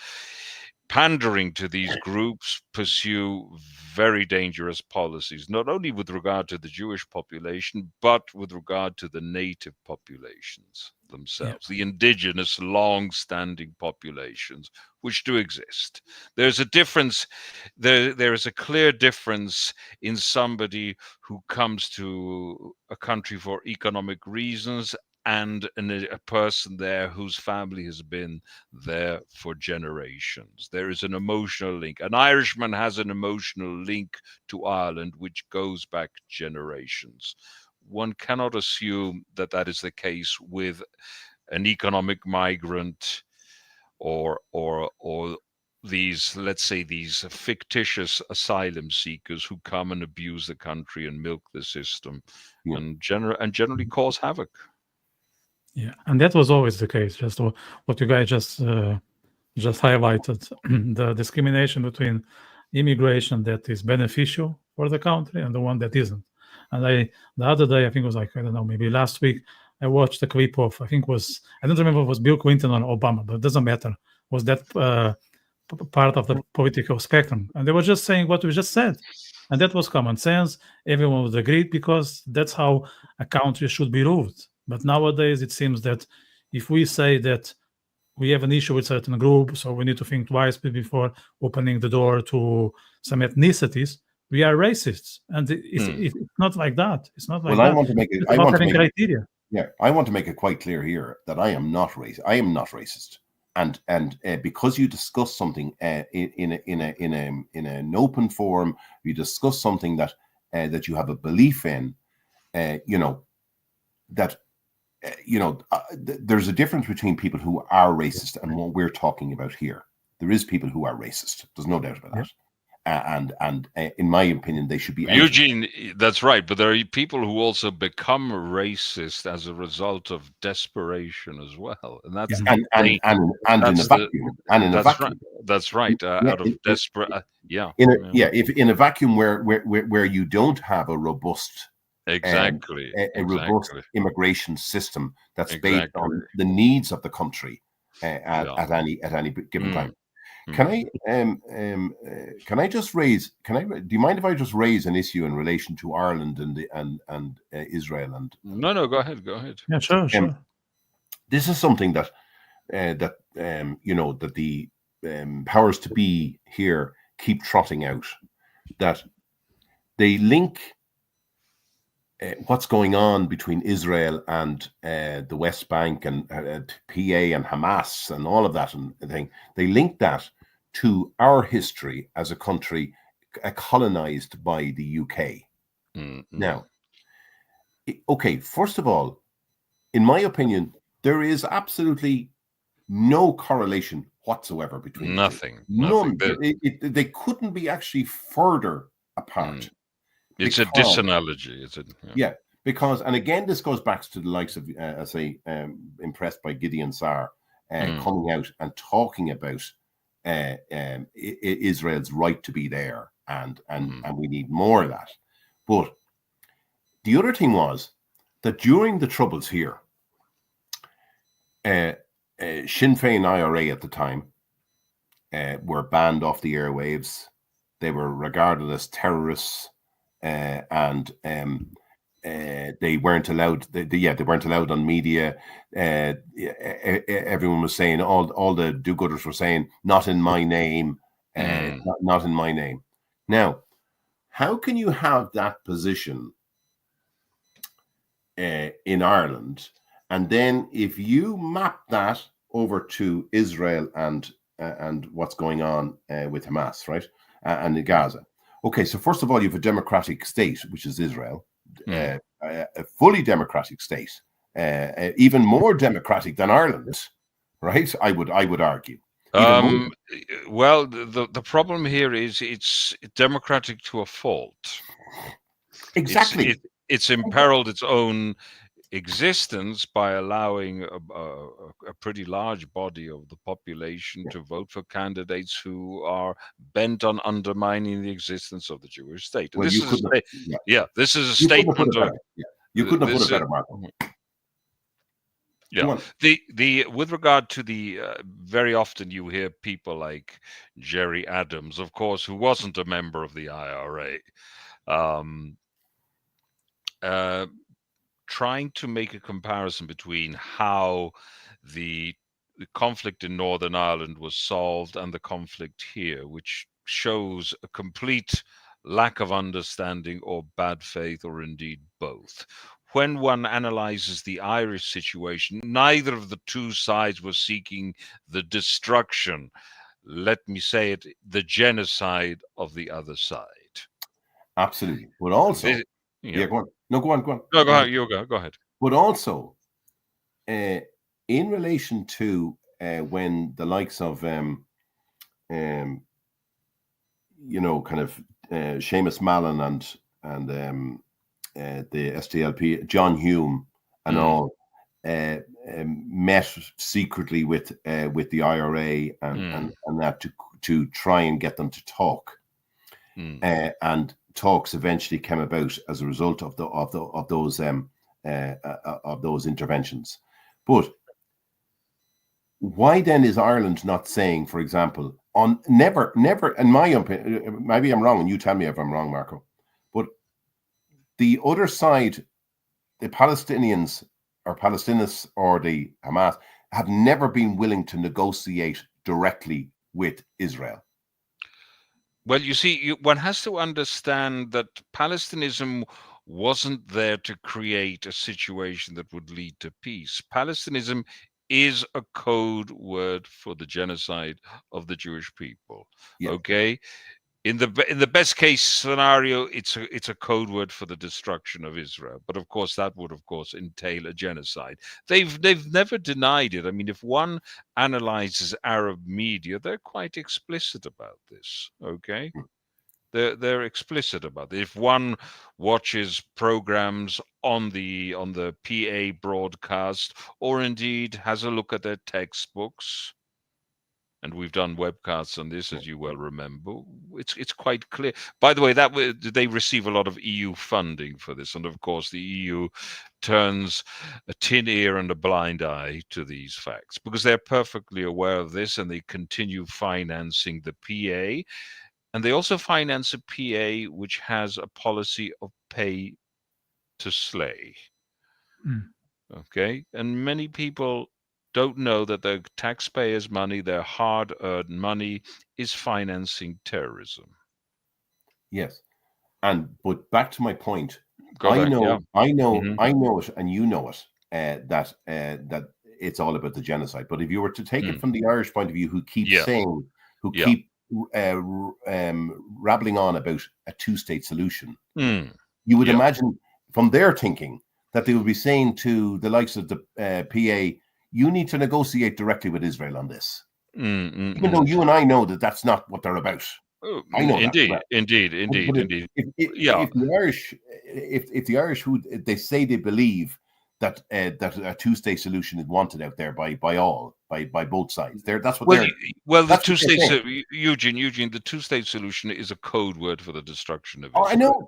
pandering to these groups pursue very dangerous policies, not only with regard to the Jewish population, but with regard to the native populations themselves, the indigenous, long-standing populations, which do exist. There's a difference. There is a clear difference in somebody who comes to a country for economic reasons and a person there whose family has been there for generations. There is an emotional link. An Irishman has an emotional link to Ireland, which goes back generations. One cannot assume that that is the case with an economic migrant or these, let's say, these fictitious asylum seekers who come and abuse the country and milk the system and generally cause havoc. Yeah, and that was always the case. Just what you guys just highlighted, the discrimination between immigration that is beneficial for the country and the one that isn't. And the other day, I think it was like, I don't know, maybe last week, I watched a clip of, I don't remember if it was Bill Clinton or Obama, but it doesn't matter. Was that part of the political spectrum? And they were just saying what we just said. And that was common sense. Everyone would agree because that's how a country should be ruled. But nowadays, it seems that if we say that we have an issue with certain groups, or we need to think twice before opening the door to some ethnicities, we are racists. And it's not like that. It's not like that. I want to make it. Criteria. I want to make it quite clear here that I am not racist. I am not racist. And because you discuss something in an open forum, you discuss something that you have a belief in, there's a difference between people who are racist and what we're talking about here. There is people who are racist. There's no doubt about that. And in my opinion, they should be. Eugene, that's right. But there are people who also become racist as a result of desperation as well, and that's in a vacuum. That's right. Out of desperate, If in a vacuum where you don't have a robust, robust immigration system that's based on the needs of the country at any given time. Can I just raise? Do you mind if I just raise an issue in relation to Ireland and Israel? And no, go ahead. Yeah, sure. This is something that the powers to be here keep trotting out, that they link what's going on between Israel and the West Bank and PA and Hamas and all of that and thing. They link that to our history as a country colonized by the UK. Now, first of all, in my opinion, there is absolutely no correlation whatsoever between nothing. None. They couldn't be actually further apart. It's a disanalogy. Because, and again, this goes back to the likes of, impressed by Gideon Saar coming out and talking about Israel's right to be there, and we need more of that. But the other thing was that during the Troubles here, Sinn Féin IRA at the time were banned off the airwaves. They were regarded as terrorists, and they weren't allowed. They weren't allowed on media. Everyone was saying, all the do-gooders were saying, "Not in my name, not in my name." Now, how can you have that position in Ireland, and then if you map that over to Israel and what's going on with Hamas, right, and in Gaza? Okay, so first of all, you have a democratic state, which is Israel. A fully democratic state, even more democratic than Ireland, right? I would argue. Well, the problem here is it's democratic to a fault. Exactly. It's imperiled its own existence by allowing a pretty large body of the population to vote for candidates who are bent on undermining the existence of the Jewish state. And Well, this is a statement of. You couldn't have put it better, Marco. Yeah. The with regard to the very often you hear people like Jerry Adams, of course, who wasn't a member of the IRA, um, uh, trying to make a comparison between how the conflict in Northern Ireland was solved and the conflict here, which shows a complete lack of understanding or bad faith, or indeed both. When one analyzes the Irish situation, neither of the two sides was seeking the destruction, let me say it, the genocide of the other side. Absolutely. But also, Yeah. go on. No, go on. No, go ahead. Go ahead. But also, in relation to when the likes of, kind of Seamus Mallon and the SDLP, John Hume, and all met secretly with the IRA and that to try and get them to talk, and talks eventually came about as a result of those interventions. But why then is Ireland not saying, for example, on never, in my opinion, maybe I'm wrong, and you tell me if I'm wrong, Marco, but the other side, the Palestinians or Palestinians or the Hamas, have never been willing to negotiate directly with Israel. Well, you see, one has to understand that Palestinism wasn't there to create a situation that would lead to peace. Palestinism is a code word for the genocide of the Jewish people. Yeah. Okay, in the best case scenario, it's a code word for the destruction of Israel. But of course, that would entail a genocide. They've never denied it. I mean, if one analyzes Arab media, they're quite explicit about this. Okay. They're explicit about it. If one watches programs on the PA broadcast, or indeed has a look at their textbooks, and we've done webcasts on this, as you well remember, it's quite clear. By the way, that they receive a lot of EU funding for this, and of course the EU turns a tin ear and a blind eye to these facts because they're perfectly aware of this, and they continue financing the PA. And they also finance a PA which has a policy of pay to slay. Okay. And many people don't know that their taxpayers' money, their hard-earned money, is financing terrorism. Yes. But back to my point, I know it, and you know it, that it's all about the genocide. But if you were to take it from the Irish point of view, who keep rabbling on about a two-state solution, you would imagine from their thinking that they would be saying to the likes of the PA, you need to negotiate directly with Israel on this. Even though you and I know that that's not what they're about. I know indeed. If the Irish, who they say they believe that a two-state solution is wanted out there by both sides. That's what they're. Well, the two-state, Eugene, the two-state solution is a code word for the destruction of Israel.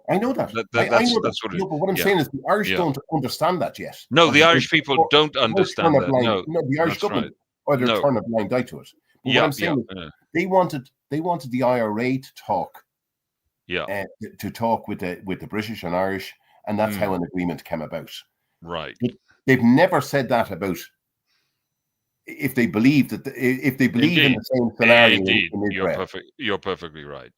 I know that. That's what it is. But what I'm saying is the Irish don't understand that yet. No, the Irish people don't understand that. No, the Irish government either turn a blind eye to it. But what I'm saying is they wanted the IRA to talk. To talk with the British and Irish, and that's how an agreement came about. Right. But they've never said that about if they believe in the same scenario in Israel. You're perfectly right.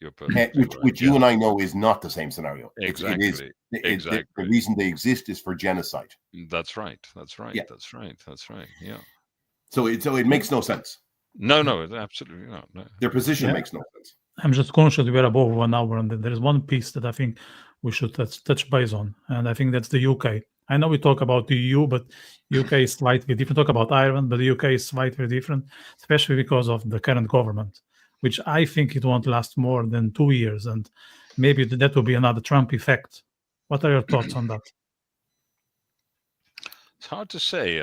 Which you and I know is not the same scenario. Exactly. The reason they exist is for genocide. That's right. Yeah. Yeah. So it makes no sense. No, absolutely not. No. Their position makes no sense. I'm just conscious we're above 1 hour, and there is one piece that I think we should touch base on, and I think that's the UK. I know we talk about the EU, but UK is slightly different. Talk about Ireland, but the UK is slightly different, especially because of the current government, which I think it won't last more than 2 years, and maybe that will be another Trump effect. What are your thoughts on that? It's hard to say.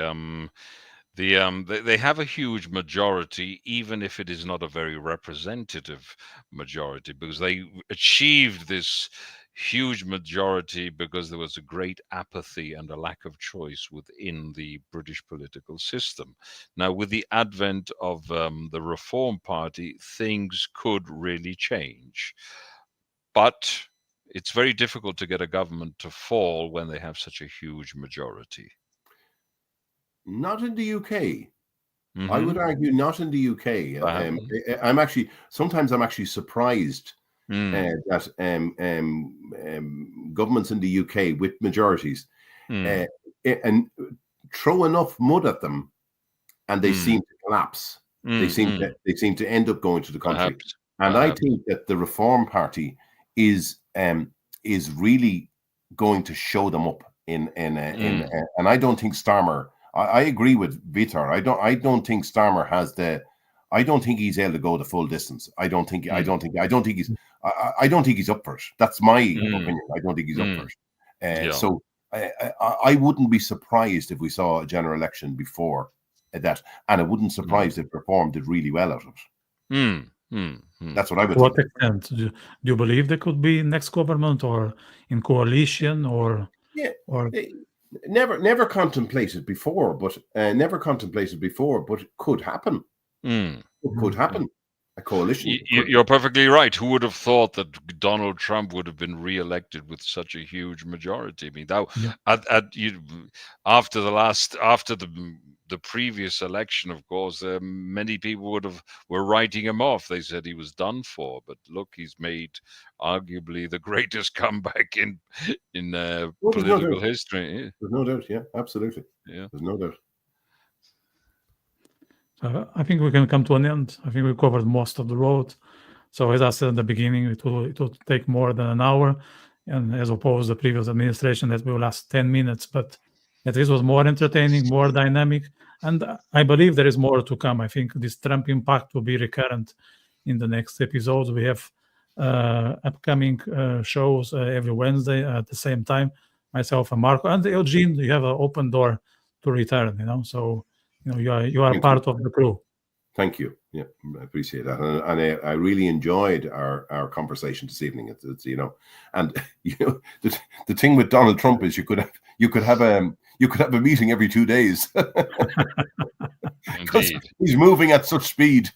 They have a huge majority, even if it is not a very representative majority, because they achieved this huge majority because there was a great apathy and a lack of choice within the British political system. Now, with the advent of the Reform Party, things could really change. But it's very difficult to get a government to fall when they have such a huge majority. Not in the UK. Mm-hmm. I would argue not in the UK. I'm actually surprised that governments in the UK with majorities and throw enough mud at them, and they seem to collapse. They seem to end up going to the country. And I think that the Reform Party is really going to show them up and I don't think Starmer. I agree with Vitor. I don't think Starmer has I don't think he's able to go the full distance. I don't think he's up for it. That's my opinion. I don't think he's up for it. So I wouldn't be surprised if we saw a general election before that, and it wouldn't surprise if Reform did really well out of it. That's what I would think. To what extent? Do you believe there could be next government or in coalition or Never contemplated before, but it could happen. It could happen. A coalition. You're perfectly right. Who would have thought that Donald Trump would have been re-elected with such a huge majority? I mean, after the previous election, of course, many people were writing him off. They said he was done for. But look, he's made arguably the greatest comeback in political history. There's no doubt. Yeah, absolutely. Yeah, there's no doubt. I think we can come to an end. I think we covered most of the road. So as I said in the beginning, it will take more than an hour, and as opposed to the previous administration that will last 10 minutes. But at least was more entertaining, more dynamic, and I believe there is more to come. I think this Trump impact will be recurrent in the next episodes. We have upcoming shows every Wednesday at the same time. Myself and Marco and Eugene, you have an open door to return. So. You are part of the crew. Thank you. Yeah, I appreciate that, and I really enjoyed our conversation this evening. It's and the thing with Donald Trump is you could have a meeting every 2 days. Because he's moving at such speed.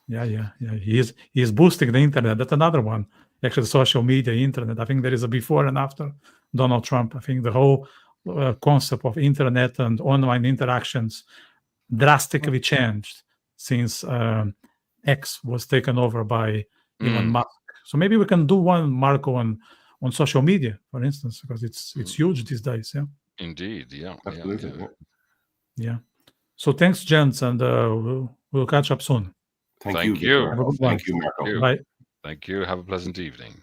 Yeah. He is boosting the internet. That's another one. Actually, social media, internet. I think there is a before and after Donald Trump. I think the whole concept of internet and online interactions drastically changed since X was taken over by Elon Musk. So maybe we can do one, Marco, on social media, for instance, because it's huge these days. Yeah. Indeed. Yeah. Absolutely. Yeah. So thanks, gents, and we'll catch up soon. Thank you. Thank you, Marco. Bye. Thank you. Have a pleasant evening.